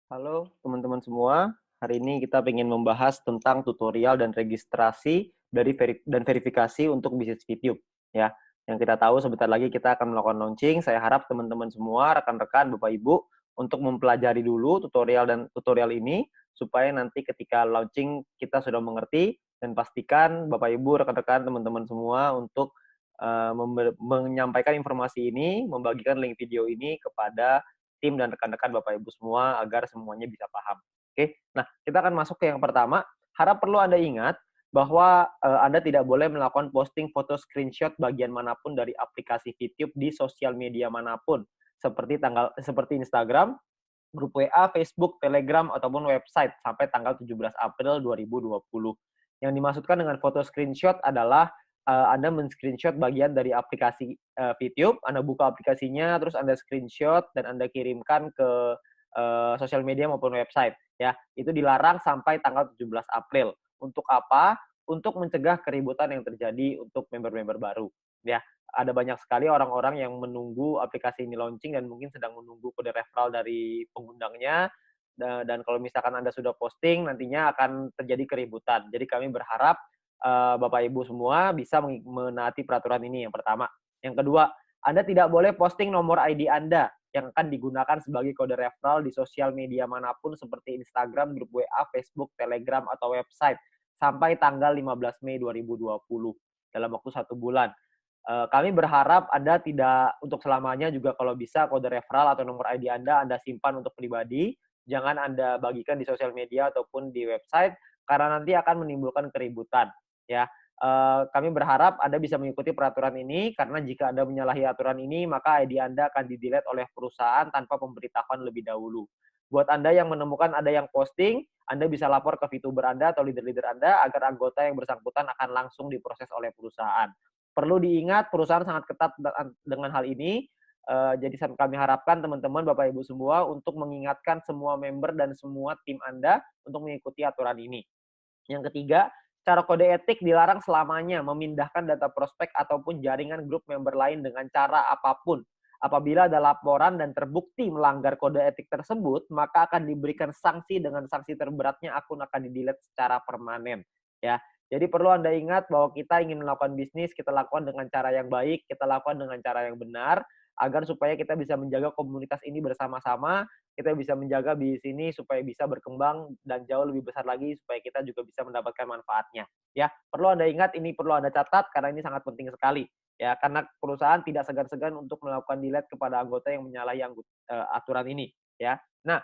Halo teman-teman semua, hari ini kita ingin membahas tentang tutorial dan registrasi dan verifikasi untuk bisnis YouTube ya. Yang kita tahu sebentar lagi kita akan melakukan launching. Saya harap teman-teman semua, rekan-rekan, Bapak Ibu untuk mempelajari dulu tutorial ini supaya nanti ketika launching kita sudah mengerti, dan pastikan Bapak Ibu, rekan-rekan, teman-teman semua untuk menyampaikan informasi ini, membagikan link video ini kepada tim dan rekan-rekan Bapak Ibu semua agar semuanya bisa paham. Oke, nah kita akan masuk ke yang pertama. Harap perlu Anda ingat bahwa Anda tidak boleh melakukan posting foto screenshot bagian manapun dari aplikasi YouTube di sosial media manapun, seperti Instagram, grup WA, Facebook, Telegram, ataupun website sampai tanggal 17 April 2020. Yang dimaksudkan dengan foto screenshot adalah Anda men-screenshot bagian dari aplikasi YouTube, Anda buka aplikasinya, terus Anda screenshot dan Anda kirimkan ke sosial media maupun website. Ya, itu dilarang sampai tanggal 17 April. Untuk apa? Untuk mencegah keributan yang terjadi untuk member-member baru. Ya, ada banyak sekali orang-orang yang menunggu aplikasi ini launching dan mungkin sedang menunggu kode referral dari pengundangnya, dan kalau misalkan Anda sudah posting nantinya akan terjadi keributan. Jadi kami berharap Bapak Ibu semua bisa menaati peraturan ini yang pertama. Yang kedua, Anda tidak boleh posting nomor ID Anda yang akan digunakan sebagai kode referral di sosial media manapun seperti Instagram, grup WA, Facebook, Telegram, atau website sampai tanggal 15 Mei 2020 dalam waktu 1 bulan. Kami berharap Anda tidak untuk selamanya juga kalau bisa kode referral atau nomor ID Anda simpan untuk pribadi, jangan Anda bagikan di sosial media ataupun di website, karena nanti akan menimbulkan keributan, ya. Kami berharap Anda bisa mengikuti peraturan ini, karena jika Anda menyalahi aturan ini, maka ID Anda akan di-delete oleh perusahaan tanpa pemberitahuan lebih dahulu. Buat Anda yang menemukan ada yang posting, Anda bisa lapor ke VTuber Anda atau leader-leader Anda agar anggota yang bersangkutan akan langsung diproses oleh perusahaan. Perlu diingat perusahaan sangat ketat dengan hal ini, jadi kami harapkan teman-teman, Bapak Ibu semua untuk mengingatkan semua member dan semua tim Anda untuk mengikuti aturan ini. Yang ketiga, secara kode etik dilarang selamanya memindahkan data prospek ataupun jaringan grup member lain dengan cara apapun. Apabila ada laporan dan terbukti melanggar kode etik tersebut, maka akan diberikan sanksi dengan sanksi terberatnya akun akan di-delete secara permanen. Ya, jadi perlu Anda ingat bahwa kita ingin melakukan bisnis, kita lakukan dengan cara yang baik, kita lakukan dengan cara yang benar, agar supaya kita bisa menjaga komunitas ini bersama-sama, kita bisa menjaga bisnis ini supaya bisa berkembang dan jauh lebih besar lagi supaya kita juga bisa mendapatkan manfaatnya. Ya, perlu Anda ingat, ini perlu Anda catat karena ini sangat penting sekali. Ya, karena perusahaan tidak segan-segan untuk melakukan delete kepada anggota yang menyalahi aturan ini. Ya, nah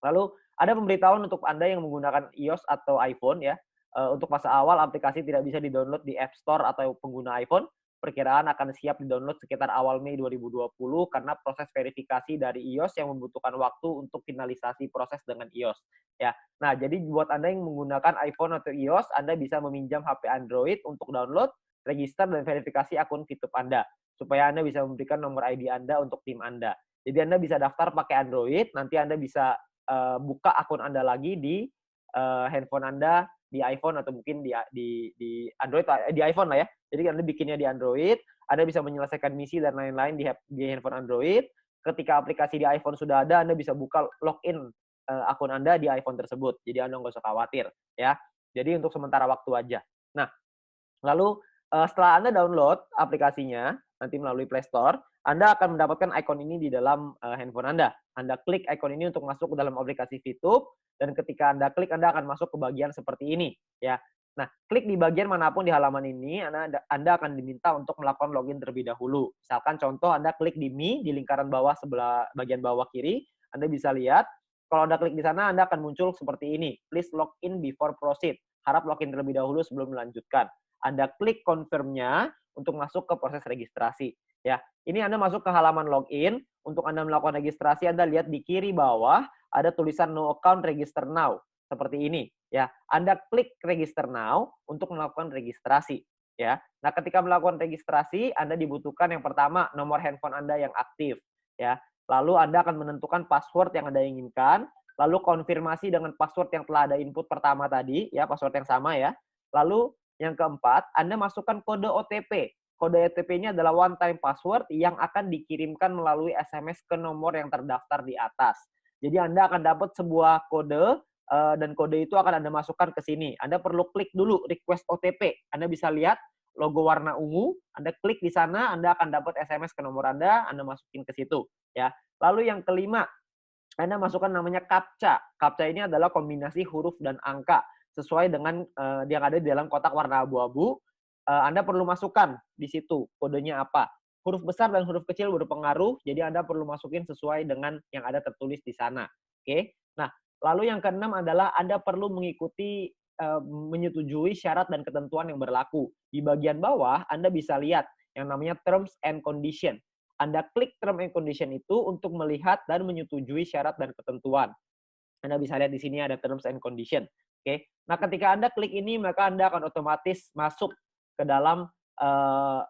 lalu ada pemberitahuan untuk Anda yang menggunakan iOS atau iPhone ya. Untuk masa awal aplikasi tidak bisa di-download di App Store atau pengguna iPhone. Perkiraan akan siap di-download sekitar awal Mei 2020 karena proses verifikasi dari iOS yang membutuhkan waktu untuk finalisasi proses dengan iOS ya. Nah, jadi buat Anda yang menggunakan iPhone atau iOS, Anda bisa meminjam HP Android untuk download, register dan verifikasi akun VTube Anda supaya Anda bisa memberikan nomor ID Anda untuk tim Anda. Jadi Anda bisa daftar pakai Android, nanti Anda bisa buka akun Anda lagi di handphone Anda, di iPhone atau mungkin di Android, di iPhone lah ya. Jadi Anda bikinnya di Android, Anda bisa menyelesaikan misi dan lain-lain di handphone Android. Ketika aplikasi di iPhone sudah ada, Anda bisa buka login akun Anda di iPhone tersebut. Jadi Anda nggak usah khawatir ya. Jadi untuk sementara waktu aja. Nah, lalu setelah Anda download aplikasinya nanti melalui Play Store, Anda akan mendapatkan ikon ini di dalam handphone Anda. Anda klik ikon ini untuk masuk ke dalam aplikasi VTube, dan ketika Anda klik, Anda akan masuk ke bagian seperti ini ya. Nah, klik di bagian manapun di halaman ini, Anda akan diminta untuk melakukan login terlebih dahulu. Misalkan contoh Anda klik di Me di lingkaran bawah sebelah bagian bawah kiri, Anda bisa lihat kalau Anda klik di sana Anda akan muncul seperti ini. Please log in before proceed. Harap login terlebih dahulu sebelum melanjutkan. Anda klik confirm-nya untuk masuk ke proses registrasi. Ya, ini Anda masuk ke halaman login. Untuk Anda melakukan registrasi, Anda lihat di kiri bawah ada tulisan no account register now. Seperti ini. Ya, Anda klik register now untuk melakukan registrasi. Ya, nah ketika melakukan registrasi, Anda dibutuhkan yang pertama nomor handphone Anda yang aktif. Ya, lalu Anda akan menentukan password yang Anda inginkan. Lalu konfirmasi dengan password yang telah Anda input pertama tadi, ya password yang sama ya. Lalu yang keempat, Anda masukkan kode OTP. Kode OTP-nya adalah one time password yang akan dikirimkan melalui SMS ke nomor yang terdaftar di atas. Jadi Anda akan dapat sebuah kode dan kode itu akan Anda masukkan ke sini. Anda perlu klik dulu request OTP. Anda bisa lihat logo warna ungu, Anda klik di sana, Anda akan dapat SMS ke nomor Anda masukin ke situ ya. Lalu yang kelima, Anda masukkan namanya CAPTCHA. CAPTCHA ini adalah kombinasi huruf dan angka sesuai dengan yang ada di dalam kotak warna abu-abu. Anda perlu masukkan di situ kodenya apa. Huruf besar dan huruf kecil berpengaruh, jadi Anda perlu masukin sesuai dengan yang ada tertulis di sana. Oke. Nah, lalu yang keenam adalah Anda perlu mengikuti menyetujui syarat dan ketentuan yang berlaku. Di bagian bawah Anda bisa lihat yang namanya terms and condition. Anda klik term and condition itu untuk melihat dan menyetujui syarat dan ketentuan. Anda bisa lihat di sini ada terms and condition. Oke. Nah, ketika Anda klik ini, maka Anda akan otomatis masuk ke dalam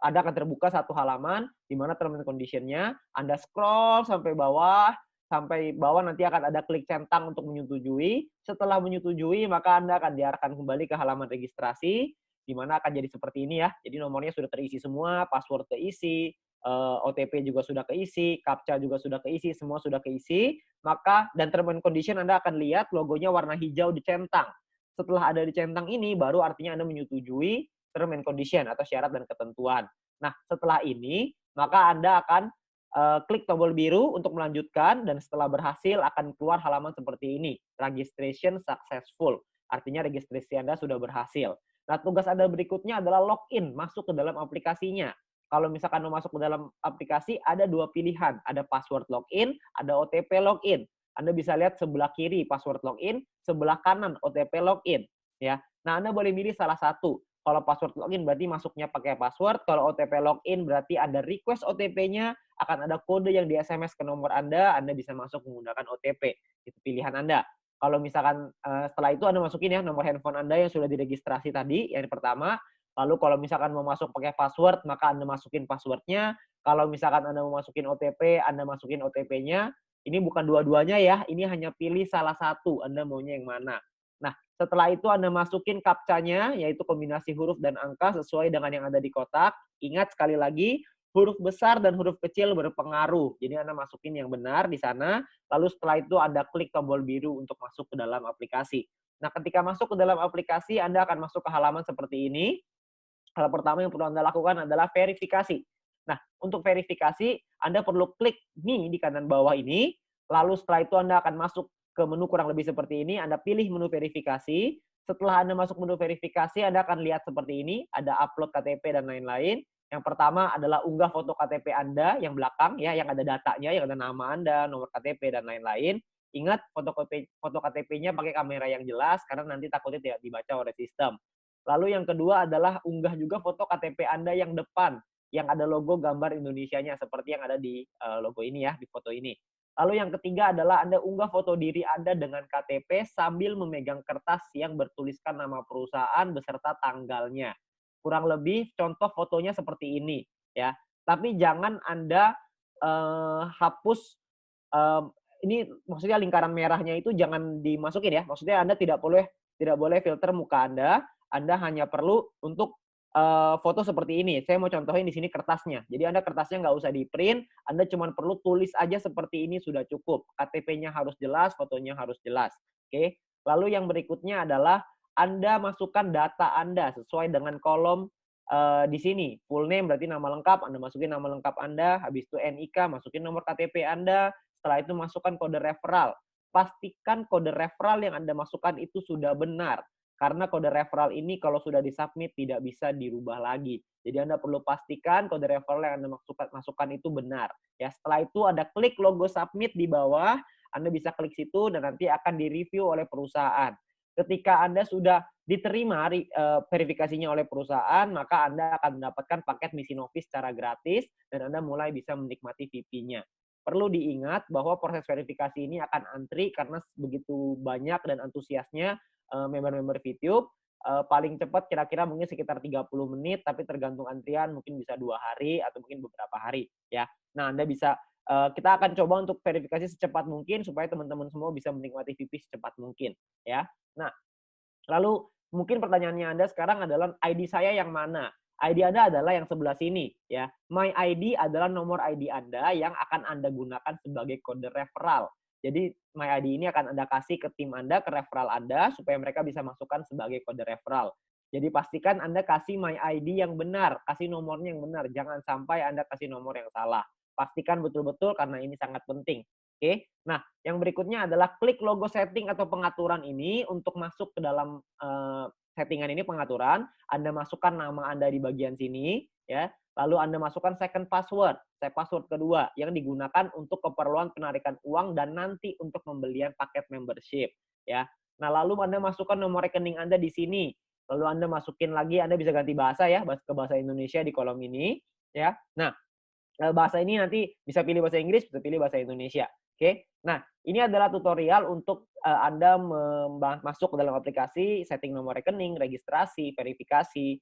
Anda akan terbuka satu halaman di mana terms and condition-nya. Anda scroll sampai bawah nanti akan ada klik centang untuk menyetujui. Setelah menyetujui, maka Anda akan diarahkan kembali ke halaman registrasi, di mana akan jadi seperti ini ya. Jadi nomornya sudah terisi semua, password keisi, OTP juga sudah keisi, CAPTCHA juga sudah keisi, semua sudah keisi. Maka dan term and condition Anda akan lihat logonya warna hijau dicentang. Setelah ada dicentang ini, baru artinya Anda menyetujui term and condition atau syarat dan ketentuan. Nah, setelah ini, maka Anda akan klik tombol biru untuk melanjutkan, dan setelah berhasil akan keluar halaman seperti ini, registration successful. Artinya registrasi Anda sudah berhasil. Nah, tugas Anda berikutnya adalah login, masuk ke dalam aplikasinya. Kalau misalkan mau masuk ke dalam aplikasi, ada dua pilihan. Ada password login, ada OTP login. Anda bisa lihat sebelah kiri password login, sebelah kanan OTP login. Ya. Nah, Anda boleh milih salah satu. Kalau password login berarti masuknya pakai password. Kalau OTP login berarti ada request OTP-nya, akan ada kode yang di SMS ke nomor Anda bisa masuk menggunakan OTP. Itu pilihan Anda. Kalau misalkan setelah itu Anda masukin ya nomor handphone Anda yang sudah diregistrasi tadi, yang pertama. Lalu kalau misalkan mau masuk pakai password, maka Anda masukin password-nya. Kalau misalkan Anda mau masukin OTP, Anda masukin OTP-nya. Ini bukan dua-duanya ya, ini hanya pilih salah satu, Anda maunya yang mana. Nah, setelah itu Anda masukin CAPTCHA-nya, yaitu kombinasi huruf dan angka sesuai dengan yang ada di kotak. Ingat sekali lagi, huruf besar dan huruf kecil berpengaruh. Jadi Anda masukin yang benar di sana, lalu setelah itu Anda klik tombol biru untuk masuk ke dalam aplikasi. Nah, ketika masuk ke dalam aplikasi, Anda akan masuk ke halaman seperti ini. Hal pertama yang perlu Anda lakukan adalah verifikasi. Nah, untuk verifikasi, Anda perlu klik nih di kanan bawah ini, lalu setelah itu Anda akan masuk ke menu kurang lebih seperti ini, Anda pilih menu verifikasi. Setelah Anda masuk menu verifikasi, Anda akan lihat seperti ini, ada upload KTP dan lain-lain. Yang pertama adalah unggah foto KTP Anda yang belakang, ya, yang ada datanya, yang ada nama Anda, nomor KTP, dan lain-lain. Ingat, foto KTP-nya pakai kamera yang jelas, karena nanti takutnya tidak dibaca oleh sistem. Lalu yang kedua adalah unggah juga foto KTP Anda yang depan, yang ada logo gambar Indonesianya, seperti yang ada di logo ini ya, di foto ini. Lalu yang ketiga adalah Anda unggah foto diri Anda dengan KTP sambil memegang kertas yang bertuliskan nama perusahaan beserta tanggalnya. Kurang lebih contoh fotonya seperti ini ya. Tapi jangan Anda hapus ini, maksudnya lingkaran merahnya itu jangan dimasukin ya. Maksudnya Anda tidak boleh filter muka Anda. Anda hanya perlu untuk foto seperti ini. Saya mau contohin di sini kertasnya. Jadi Anda kertasnya nggak usah di-print, Anda cuma perlu tulis aja seperti ini sudah cukup. KTP-nya harus jelas, fotonya harus jelas. Oke. Lalu yang berikutnya adalah Anda masukkan data Anda sesuai dengan kolom di sini. Full name berarti nama lengkap, Anda masukin nama lengkap Anda, habis itu NIK, masukin nomor KTP Anda, setelah itu masukkan kode referral. Pastikan kode referral yang Anda masukkan itu sudah benar. Karena kode referral ini kalau sudah disubmit tidak bisa dirubah lagi. Jadi Anda perlu pastikan kode referral yang Anda masukkan itu benar. Ya, setelah itu Anda klik logo submit di bawah, Anda bisa klik situ dan nanti akan direview oleh perusahaan. Ketika Anda sudah diterima verifikasinya oleh perusahaan, maka Anda akan mendapatkan paket Misi Novis secara gratis dan Anda mulai bisa menikmati VIP-nya. Perlu diingat bahwa proses verifikasi ini akan antri karena begitu banyak dan antusiasnya member-member VTube. Paling cepat kira-kira mungkin sekitar 30 menit, tapi tergantung antrian mungkin bisa 2 hari atau mungkin beberapa hari ya. Nah, Anda bisa kita akan coba untuk verifikasi secepat mungkin supaya teman-teman semua bisa menikmati VIP secepat mungkin ya. Nah, lalu mungkin pertanyaannya Anda sekarang adalah ID saya yang mana? ID Anda adalah yang sebelah sini ya. My ID adalah nomor ID Anda yang akan Anda gunakan sebagai kode referral. Jadi My ID ini akan Anda kasih ke tim Anda, ke referral Anda, supaya mereka bisa masukkan sebagai kode referral. Jadi pastikan Anda kasih My ID yang benar, kasih nomornya yang benar. Jangan sampai Anda kasih nomor yang salah. Pastikan betul-betul karena ini sangat penting. Oke. Nah, yang berikutnya adalah klik logo setting atau pengaturan ini untuk masuk ke dalam settingan ini pengaturan. Anda masukkan nama Anda di bagian sini, ya. Lalu Anda masukkan second password, password kedua yang digunakan untuk keperluan penarikan uang dan nanti untuk pembelian paket membership, ya. Nah, lalu Anda masukkan nomor rekening Anda di sini. Lalu Anda masukin lagi, Anda bisa ganti bahasa ya, ke bahasa Indonesia di kolom ini, ya. Nah, bahasa ini nanti bisa pilih bahasa Inggris, bisa pilih bahasa Indonesia. Oke. Nah, ini adalah tutorial untuk Anda masuk ke dalam aplikasi, setting nomor rekening, registrasi, verifikasi.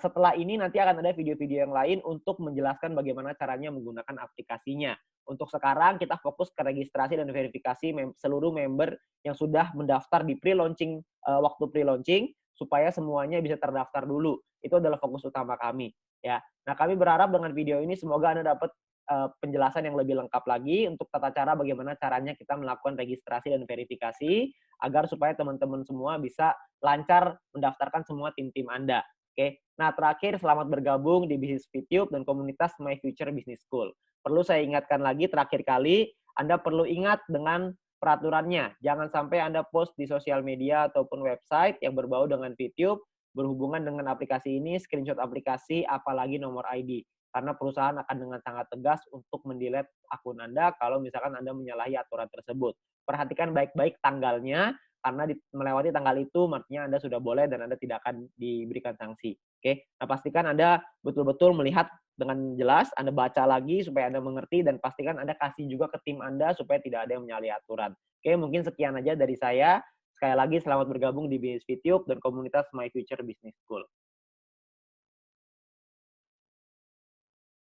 Setelah ini nanti akan ada video-video yang lain untuk menjelaskan bagaimana caranya menggunakan aplikasinya. Untuk sekarang kita fokus ke registrasi dan verifikasi seluruh member yang sudah mendaftar di pre-launching, waktu pre-launching, supaya semuanya bisa terdaftar dulu. Itu adalah fokus utama kami. Ya, nah kami berharap dengan video ini semoga Anda dapat penjelasan yang lebih lengkap lagi untuk tata cara bagaimana caranya kita melakukan registrasi dan verifikasi agar supaya teman-teman semua bisa lancar mendaftarkan semua tim-tim Anda. Oke. Nah, terakhir selamat bergabung di Bisnis Fitube dan komunitas My Future Business School. Perlu saya ingatkan lagi terakhir kali, Anda perlu ingat dengan peraturannya. Jangan sampai Anda post di sosial media ataupun website yang berbau dengan Fitube berhubungan dengan aplikasi ini, screenshot aplikasi, apalagi nomor ID. Karena perusahaan akan dengan sangat tegas untuk mendelete akun Anda kalau misalkan Anda menyalahi aturan tersebut. Perhatikan baik-baik tanggalnya, karena melewati tanggal itu artinya Anda sudah boleh dan Anda tidak akan diberikan sanksi. Oke, nah pastikan Anda betul-betul melihat dengan jelas, Anda baca lagi supaya Anda mengerti dan pastikan Anda kasih juga ke tim Anda supaya tidak ada yang menyalahi aturan. Oke, mungkin sekian aja dari saya. Sekali lagi selamat bergabung di Business Fitube dan komunitas My Future Business School.